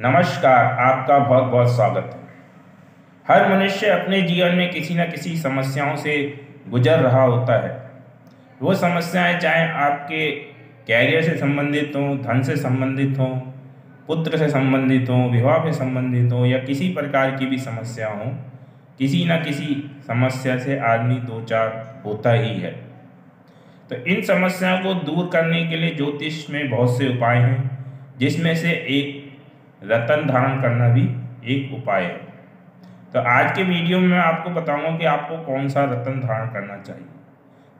नमस्कार, आपका बहुत बहुत स्वागत है। हर मनुष्य अपने जीवन में किसी न किसी समस्याओं से गुजर रहा होता है। वो समस्याएं चाहे आपके कैरियर से संबंधित हों, धन से संबंधित हों, पुत्र से संबंधित हों, विवाह से संबंधित हों या किसी प्रकार की भी समस्या हो, किसी न किसी समस्या से आदमी दो चार होता ही है। तो इन समस्याओं को दूर करने के लिए ज्योतिष में बहुत से उपाय हैं, जिसमें से एक रत्न धारण करना भी एक उपाय है। तो आज के वीडियो में मैं आपको बताऊंगा कि आपको कौन सा रत्न धारण करना चाहिए।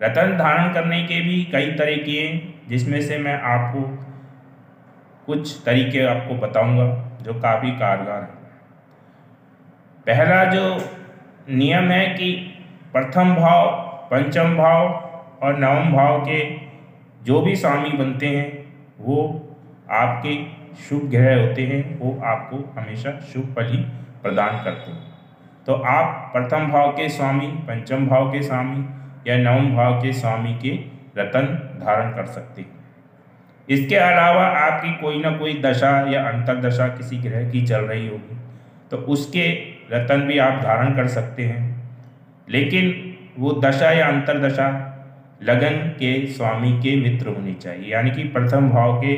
रत्न धारण करने के भी कई तरीके हैं, जिसमें से मैं आपको कुछ तरीके आपको बताऊंगा जो काफ़ी कारगर हैं। पहला जो नियम है कि प्रथम भाव, पंचम भाव और नवम भाव के जो भी स्वामी बनते हैं वो आपके शुभ ग्रह होते हैं, वो आपको हमेशा शुभ फल ही प्रदान करते हैं। तो आप प्रथम भाव के स्वामी, पंचम भाव के स्वामी या नवम भाव के स्वामी के रत्न धारण कर सकते हैं। इसके अलावा आपकी कोई ना कोई दशा या अंतर्दशा किसी ग्रह की चल रही होगी तो उसके रत्न भी आप धारण कर सकते हैं, लेकिन वो दशा या अंतर्दशा लगन के स्वामी के मित्र होनी चाहिए, यानी कि प्रथम भाव के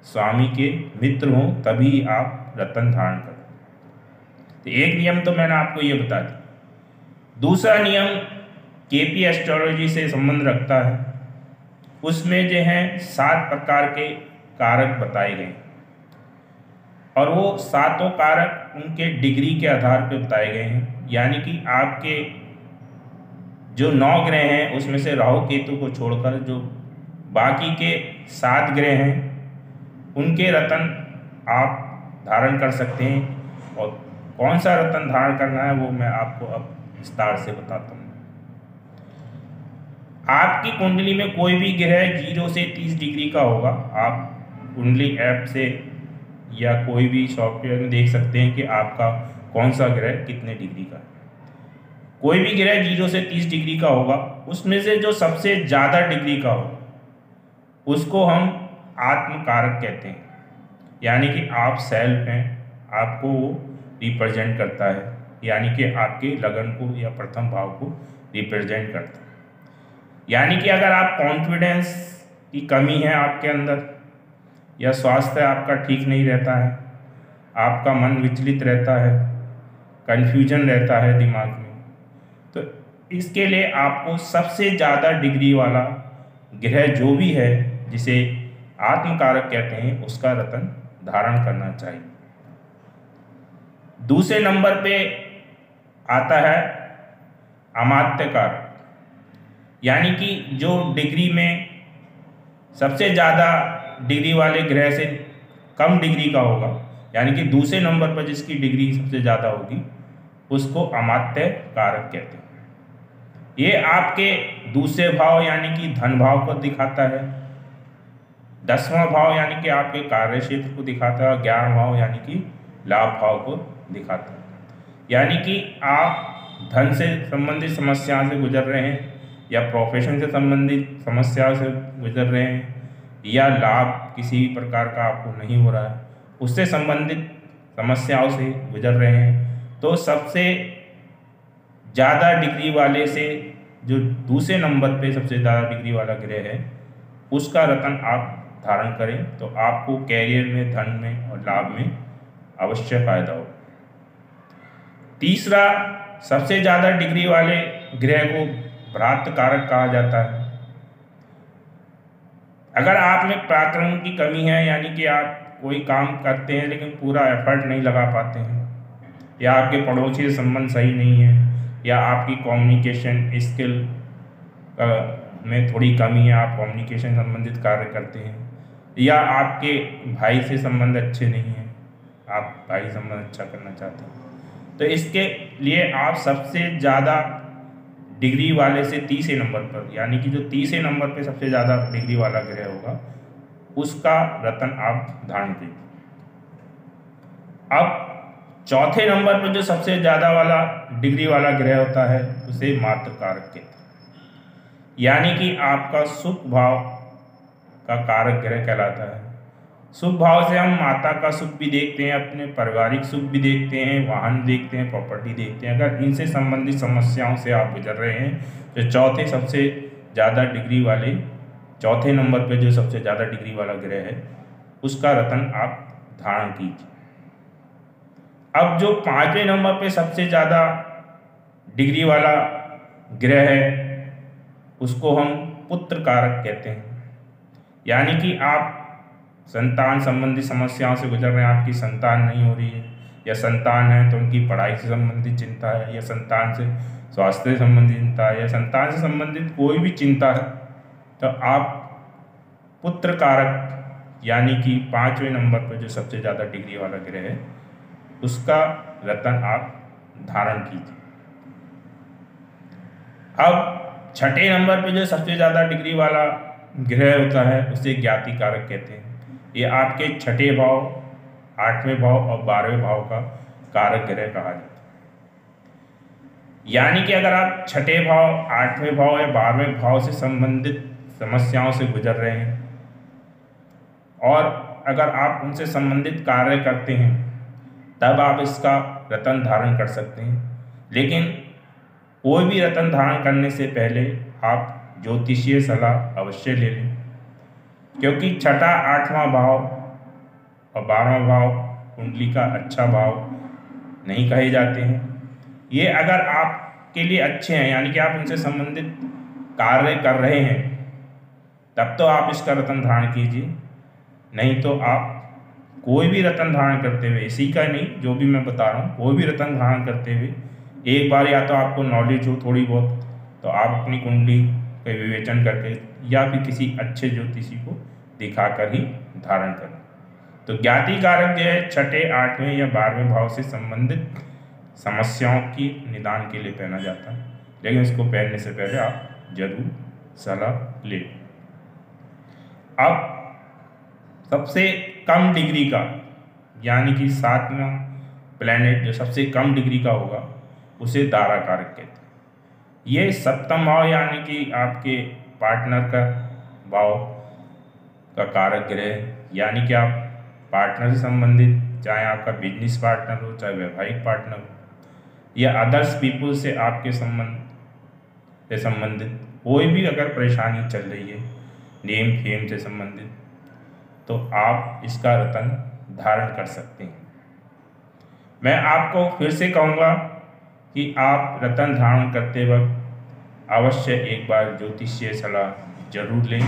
स्वामी के मित्र हों तभी आप रत्न धारण करें। तो एक नियम तो मैंने आपको ये बता दिया। दूसरा नियम केपी एस्ट्रोलॉजी से संबंध रखता है। उसमें जो है 7 प्रकार के कारक बताए गए और वो सातों कारक उनके डिग्री के आधार पर बताए गए हैं, यानी कि आपके जो 9 ग्रह हैं उसमें से राहु केतु को छोड़कर जो बाकी के 7 ग्रह हैं उनके रत्न आप धारण कर सकते हैं। और कौन सा रत्न धारण करना है वो मैं आपको अब विस्तार से बताता हूँ। आपकी कुंडली में कोई भी ग्रह 0 से 30 डिग्री का होगा। आप कुंडली ऐप से या कोई भी सॉफ्टवेयर में देख सकते हैं कि आपका कौन सा ग्रह कितने डिग्री का है। कोई भी ग्रह 0 से 30 डिग्री का होगा, उसमें से जो सबसे ज़्यादा डिग्री का हो उसको हम आत्मकारक कहते हैं, यानी कि आप सेल्फ हैं, आपको वो रिप्रेजेंट करता है, यानी कि आपके लगन को या प्रथम भाव को रिप्रेजेंट करता है। यानी कि अगर आप कॉन्फिडेंस की कमी है आपके अंदर या स्वास्थ्य आपका ठीक नहीं रहता है, आपका मन विचलित रहता है, कन्फ्यूजन रहता है दिमाग में, तो इसके लिए आपको सबसे ज़्यादा डिग्री वाला ग्रह जो भी है जिसे आत्मकारक कहते हैं उसका रत्न धारण करना चाहिए। दूसरे नंबर पे आता है अमात्य कारक, यानी कि जो डिग्री में सबसे ज़्यादा डिग्री वाले ग्रह से कम डिग्री का होगा, यानी कि दूसरे नंबर पर जिसकी डिग्री सबसे ज़्यादा होगी उसको अमात्य कारक कहते हैं। ये आपके दूसरे भाव यानी कि धन भाव को दिखाता है, 10वां भाव यानी कि आपके कार्य क्षेत्र को दिखाता है, 11वां भाव यानी कि लाभ भाव को दिखाता है। यानी कि आप धन से संबंधित समस्याओं से गुजर रहे हैं या प्रोफेशन से संबंधित समस्याओं से गुजर रहे हैं या लाभ किसी भी प्रकार का आपको नहीं हो रहा है, उससे संबंधित समस्याओं से गुजर रहे हैं, तो सबसे ज़्यादा डिग्री वाले से जो दूसरे नंबर पे सबसे ज़्यादा डिग्री वाला ग्रह है उसका रत्न आप धारण करें तो आपको कैरियर में, धन में और लाभ में अवश्य फायदा हो। तीसरा सबसे ज़्यादा डिग्री वाले ग्रह को भ्रात कारक कहा जाता है। अगर आप में पराक्रम की कमी है, यानी कि आप कोई काम करते हैं लेकिन पूरा एफर्ट नहीं लगा पाते हैं, या आपके पड़ोसी से संबंध सही नहीं है, या आपकी कम्युनिकेशन स्किल में थोड़ी कमी है, आप कम्युनिकेशन संबंधित कार्य करते हैं, या आपके भाई से संबंध अच्छे नहीं हैं, आप भाई संबंध अच्छा करना चाहते हैं, तो इसके लिए आप सबसे ज़्यादा डिग्री वाले से तीसरे नंबर पर, यानी कि जो तीसरे नंबर पे सबसे ज़्यादा डिग्री वाला ग्रह होगा उसका रत्न आप धारण कीजिए। अब चौथे नंबर पर जो सबसे ज़्यादा वाला डिग्री वाला ग्रह होता है उसे मात्र कारक कहते हैं, यानी कि आपका सुख भाव का कारक ग्रह कहलाता है शुभ भाव से हम माता का सुख भी देखते हैं, अपने पारिवारिक सुख भी देखते हैं, वाहन देखते हैं, प्रॉपर्टी देखते हैं। अगर इनसे संबंधित समस्याओं से आप गुजर रहे हैं तो चौथे सबसे ज़्यादा डिग्री वाले, चौथे नंबर पे जो सबसे ज़्यादा डिग्री वाला ग्रह है उसका रत्न आप धारण कीजिए। अब जो 5वें नंबर पे सबसे ज़्यादा डिग्री वाला ग्रह है उसको हम पुत्र कारक कहते हैं। यानी कि आप संतान संबंधी समस्याओं से गुजर रहे हैं, आपकी संतान नहीं हो रही है, या संतान है तो उनकी पढ़ाई से संबंधित चिंता है, या संतान से स्वास्थ्य से संबंधित चिंता है, या संतान से संबंधित कोई भी चिंता है, तो आप पुत्र कारक यानी कि 5वें नंबर पर जो सबसे ज़्यादा डिग्री वाला ग्रह है उसका रत्न आप धारण कीजिए। अब 6ठे नंबर पे जो सबसे ज़्यादा डिग्री वाला ग्रह होता है उसे ज्ञाति कारक कहते हैं। ये आपके 6ठे भाव, 8वें भाव और 12वें भाव का कारक ग्रह कहा जाता है। यानी कि अगर आप 6ठे भाव, 8वें भाव या 12वें भाव से संबंधित समस्याओं से गुजर रहे हैं और अगर आप उनसे संबंधित कार्य करते हैं तब आप इसका रत्न धारण कर सकते हैं। लेकिन कोई भी रत्न धारण करने से पहले आप ज्योतिषीय सलाह अवश्य ले लें, क्योंकि 6ठा, 8वां भाव और 12वां भाव कुंडली का अच्छा भाव नहीं कहे जाते हैं। ये अगर आपके लिए अच्छे हैं यानी कि आप उनसे संबंधित कार्य कर रहे हैं तब तो आप इसका रत्न धारण कीजिए, नहीं तो आप कोई भी रत्न धारण करते हुए, इसी का नहीं जो भी मैं बता रहा हूँ, कोई भी रत्न धारण करते हुए एक बार या तो आपको नॉलेज हो थोड़ी बहुत तो आप अपनी कुंडली का विवेचन करके या फिर किसी अच्छे ज्योतिषी को दिखाकर ही धारण करें। तो ज्ञाति कारक जो है 6ठे, 8वें या 12वें भाव से संबंधित समस्याओं की निदान के लिए पहना जाता है, लेकिन इसको पहनने से पहले आप जरूर सलाह लें। अब सबसे कम डिग्री का यानी कि 7वां प्लैनेट जो सबसे कम डिग्री का होगा उसे दारा कारक कहते हैं। ये 7वां भाव यानी कि आपके पार्टनर का भाव का कारक ग्रह, यानी कि आप पार्टनर से संबंधित, चाहे आपका बिजनेस पार्टनर हो, चाहे वैवाहिक पार्टनर हो या अदर्स पीपल से आपके संबंध से संबंधित कोई भी अगर परेशानी चल रही है, नेम फेम से संबंधित, तो आप इसका रत्न धारण कर सकते हैं। मैं आपको फिर से कहूँगा कि आप रत्न धारण करते वक्त अवश्य एक बार ज्योतिषीय सलाह जरूर लें।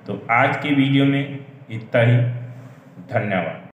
तो आज के वीडियो में इतना ही। धन्यवाद।